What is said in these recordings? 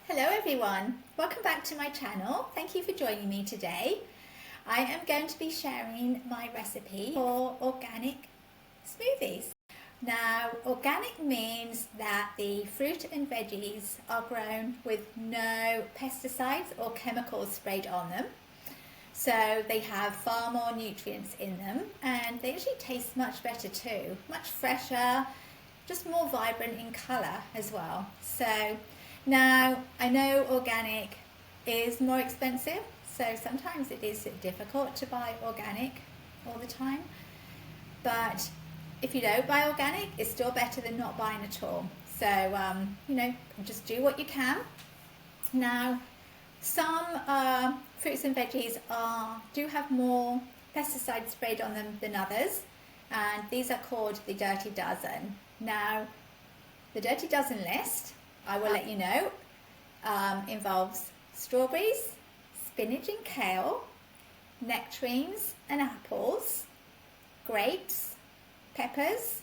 Hello everyone, welcome back to my channel. Thank you for joining me today. I am going to be sharing my recipe for organic smoothies. Now, organic means that the fruit and veggies are grown with no pesticides or chemicals sprayed on them. So they have far more nutrients in them and they actually taste much better too, much fresher, just more vibrant in colour as well. So now, I know organic is more expensive, so sometimes it is difficult to buy organic all the time. But if you don't buy organic, it's still better than not buying at all. So, just do what you can. Now, some fruits and veggies do have more pesticides sprayed on them than others, and these are called the Dirty Dozen. Now, the Dirty Dozen list, I will let you know, involves strawberries, spinach and kale, nectarines and apples, grapes, peppers,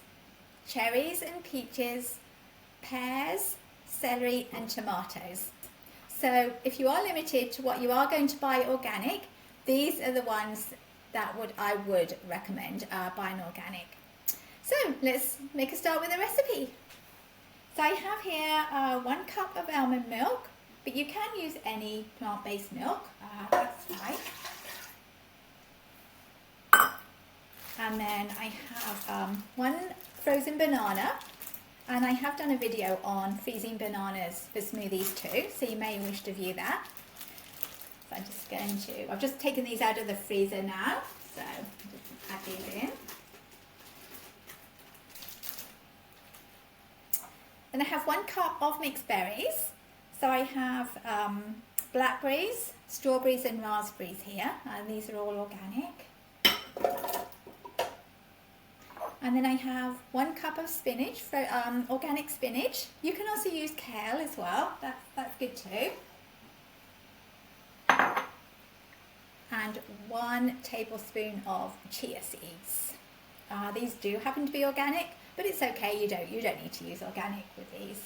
cherries and peaches, pears, celery and tomatoes. So if you are limited to what you are going to buy organic, these are the ones that I would recommend buying organic. So let's make a start with the recipe. So I have here 1 cup of almond milk, but you can use any plant-based milk, that's fine. And then I have 1 frozen banana, and I have done a video on freezing bananas for smoothies too, so you may wish to view that. So I'm just going to, I've just taken these out of the freezer now, so just add these in. And I have 1 cup of mixed berries. So I have blackberries, strawberries and raspberries here. And these are all organic. And then I have 1 cup of spinach, for organic spinach. You can also use kale as well. That's good too. And 1 tablespoon of chia seeds. These do happen to be organic, but it's okay, you don't need to use organic with these.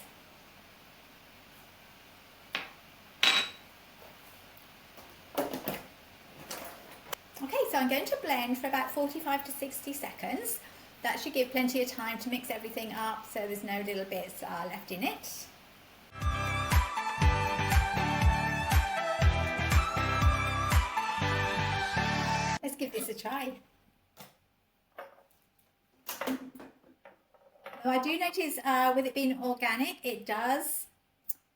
Okay, so I'm going to blend for about 45 to 60 seconds. That should give plenty of time to mix everything up so there's no little bits left in it. Let's give this a try. I do notice with it being organic, it does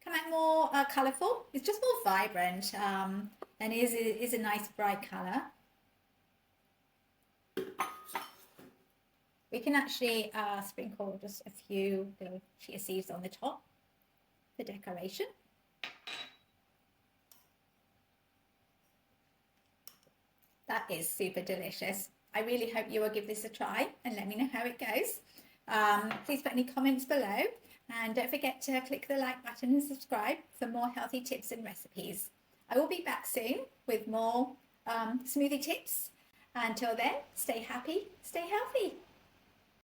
come out more colourful. It's just more vibrant and is a nice bright colour. We can actually sprinkle just a few little chia seeds on the top for decoration. That is super delicious. I really hope you will give this a try and let me know how it goes. Please put any comments below, and don't forget to click the like button and subscribe for more healthy tips and recipes. I will be back soon with more smoothie tips. Until then, stay happy, stay healthy.